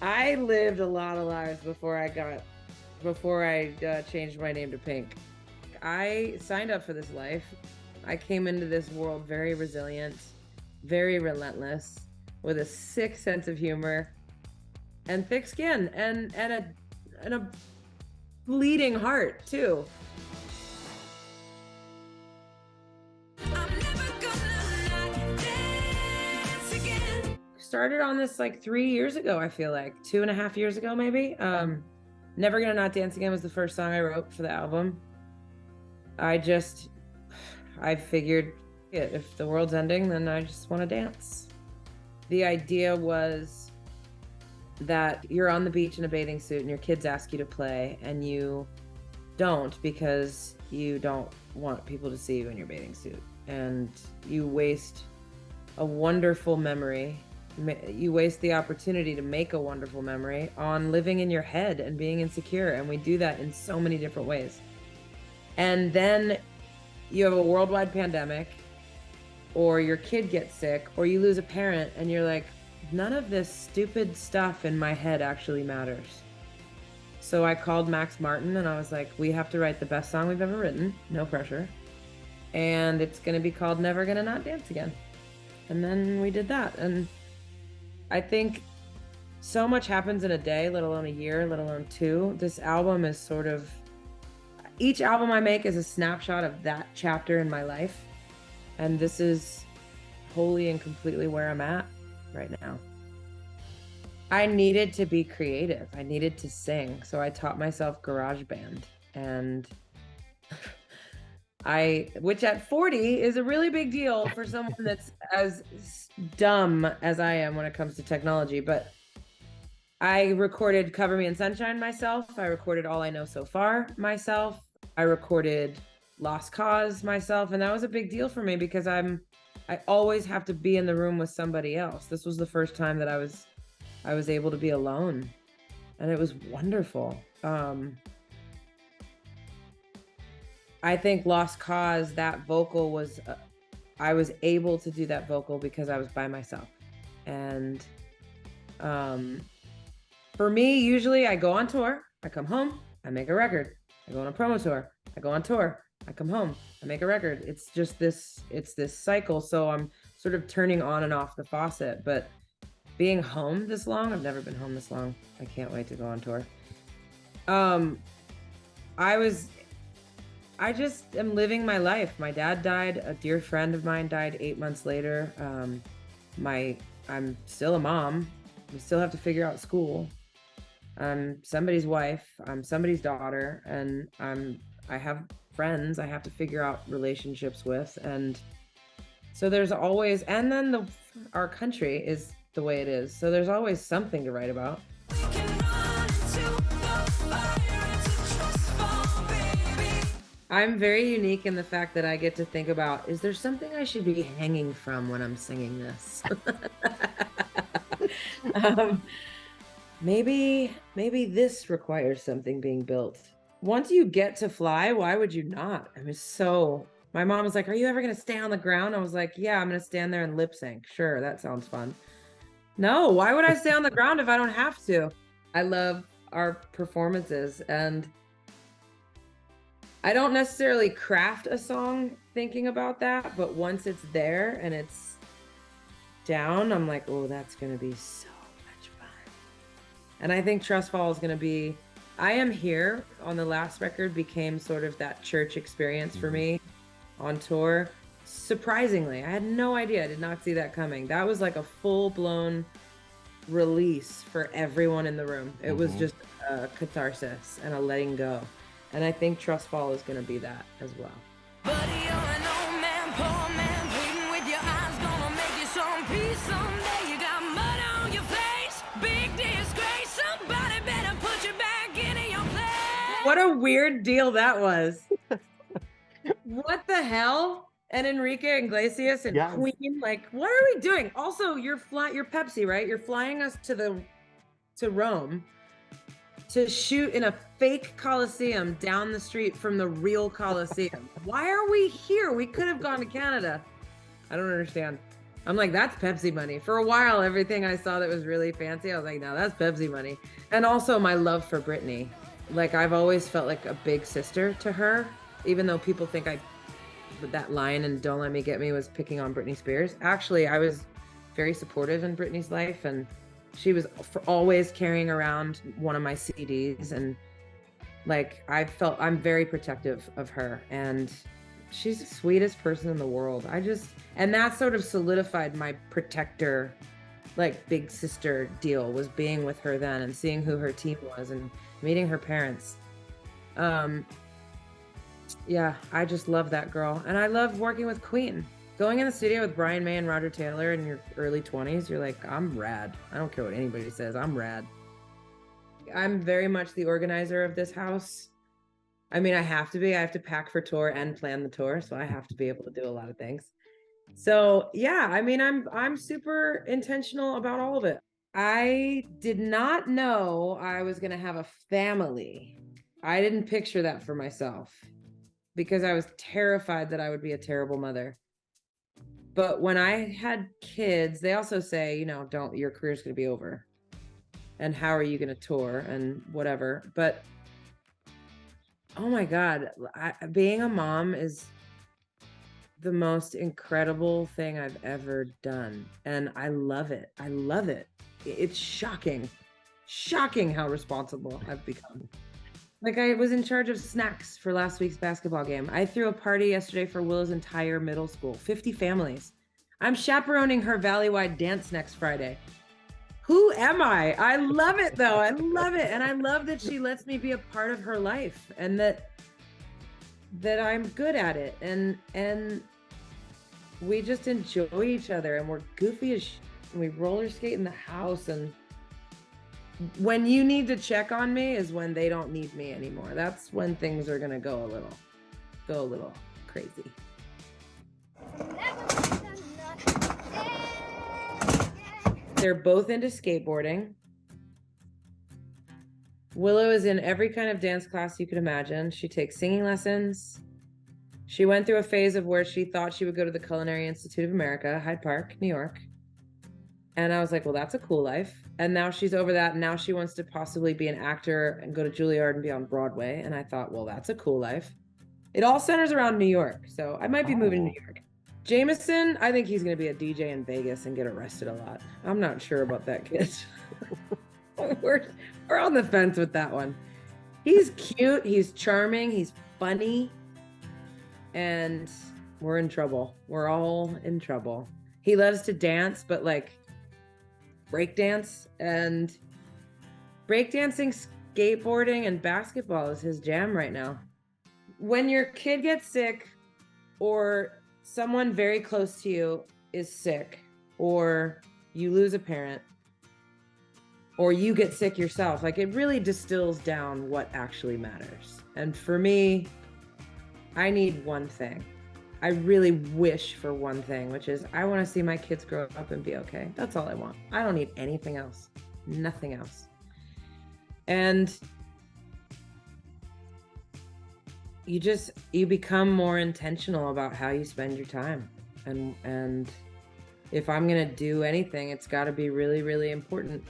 I lived a lot of lives before I changed my name to Pink. I signed up for this life. I came into this world very resilient, very relentless, with a sick sense of humor and thick skin and a bleeding heart too. Started on this like 3 years ago, I feel like 2.5 years ago, maybe. Never Gonna Not Dance Again was the first song I wrote for the album. I figured if the world's ending, then I just want to dance. The idea was that you're on the beach in a bathing suit and your kids ask you to play and you don't because you don't want people to see you in your bathing suit, and you waste a wonderful memory. You waste the opportunity to make a wonderful memory on living in your head and being insecure. And we do that in so many different ways. And then you have a worldwide pandemic, or your kid gets sick, or you lose a parent, and you're like, none of this stupid stuff in my head actually matters. So I called Max Martin and I was like, we have to write the best song we've ever written, no pressure. And it's going to be called Never Gonna Not Dance Again. And then we did that. And I think so much happens in a day, let alone a year, let alone two. This album is sort of, each album I make is a snapshot of that chapter in my life. And this is wholly and completely where I'm at right now. I needed to be creative. I needed to sing. So I taught myself GarageBand, and which at 40 is a really big deal for someone that's as dumb as I am when it comes to technology. But I recorded Cover Me in Sunshine myself. I recorded All I Know So Far myself. I recorded Lost Cause myself. And that was a big deal for me because I always have to be in the room with somebody else. This was the first time that I was able to be alone, and it was wonderful. I think Lost Cause, that vocal was, I was able to do that vocal because I was by myself. And for me, usually I go on tour, I come home, I make a record. I go on a promo tour, I go on tour, I come home, I make a record. It's this cycle. So I'm sort of turning on and off the faucet. But being home this long, I've never been home this long. I can't wait to go on tour. I just am living my life. My dad died. A dear friend of mine died 8 months later. I'm still a mom. We still have to figure out school. I'm somebody's wife. I'm somebody's daughter, and I have friends I have to figure out relationships with, and so there's always. And then our country is the way it is, so there's always something to write about. I'm very unique in the fact that I get to think about, is there something I should be hanging from when I'm singing this? Maybe this requires something being built. Once you get to fly, why would you not? I mean, my mom was like, are you ever going to stay on the ground? I was like, yeah, I'm going to stand there and lip sync. Sure, that sounds fun. No, why would I stay on the ground if I don't have to? I love our performances, and I don't necessarily craft a song thinking about that, but once it's there and it's down, I'm like, oh, that's going to be so much fun. And I think TRUSTFALL is going to be, I Am Here on the last record became sort of that church experience for me on tour. Surprisingly, I had no idea. I did not see that coming. That was like a full-blown release for everyone in the room. It was just a catharsis and a letting go. And I think TRUSTFALL is going to be that as well. Buddy, you're an old man, poor man, pleading with your eyes, gonna make you some peace someday. You got mud on your face, big disgrace. Somebody better put you back into your place. What a weird deal that was. What the hell? And Enrique Iglesias and Queen, like, what are we doing? Also, you're Pepsi, right? You're flying us to Rome to shoot in a fake Coliseum down the street from the real Coliseum. Why are we here? We could have gone to Canada. I don't understand. I'm like, that's Pepsi money. For a while, everything I saw that was really fancy, I was like, no, that's Pepsi money. And also my love for Britney. Like, I've always felt like a big sister to her, even though people think that line and Don't Let Me Get Me was picking on Britney Spears. Actually, I was very supportive in Britney's life, and she was always carrying around one of my CDs, and like I'm very protective of her, and she's the sweetest person in the world. And that sort of solidified my protector, like big sister deal, was being with her then and seeing who her team was and meeting her parents. Yeah, I just love that girl. And I love working with Queen. Going in the studio with Brian May and Roger Taylor in your early 20s, you're like, I'm rad. I don't care what anybody says, I'm rad. I'm very much the organizer of this house. I mean, I have to be. I have to pack for tour and plan the tour, so I have to be able to do a lot of things. So yeah, I mean, I'm super intentional about all of it. I did not know I was going to have a family. I didn't picture that for myself because I was terrified that I would be a terrible mother. But when I had kids, they also say, your career's going to be over. And how are you going to tour and whatever. But oh my God, being a mom is the most incredible thing I've ever done. And I love it. I love it. It's shocking how responsible I've become. Like, I was in charge of snacks for last week's basketball game. I threw a party yesterday for Willow's entire middle school, 50 families. I'm chaperoning her Valley-wide dance next Friday. Who am I? I love it though. I love it. And I love that she lets me be a part of her life, and that I'm good at it. And we just enjoy each other, and we're goofy as and we roller skate in the house. And when you need to check on me is when they don't need me anymore. That's when things are going to go a little crazy. They're both into skateboarding. Willow is in every kind of dance class you could imagine. She takes singing lessons. She went through a phase of where she thought she would go to the Culinary Institute of America, Hyde Park, New York. And I was like, well, that's a cool life. And now she's over that. And now she wants to possibly be an actor and go to Juilliard and be on Broadway. And I thought, well, that's a cool life. It all centers around New York. So I might be moving to New York. Jameson, I think he's going to be a DJ in Vegas and get arrested a lot. I'm not sure about that kid. We're on the fence with that one. He's cute. He's charming. He's funny. And we're in trouble. We're all in trouble. He loves to dance, but like breakdance, and breakdancing, skateboarding, and basketball is his jam right now. When your kid gets sick, or someone very close to you is sick, or you lose a parent, or you get sick yourself, like, it really distills down what actually matters. And for me, I need one thing. I really wish for one thing, which is I want to see my kids grow up and be okay. That's all I want. I don't need anything else. Nothing else. And you become more intentional about how you spend your time. And if I'm going to do anything, it's got to be really, really important.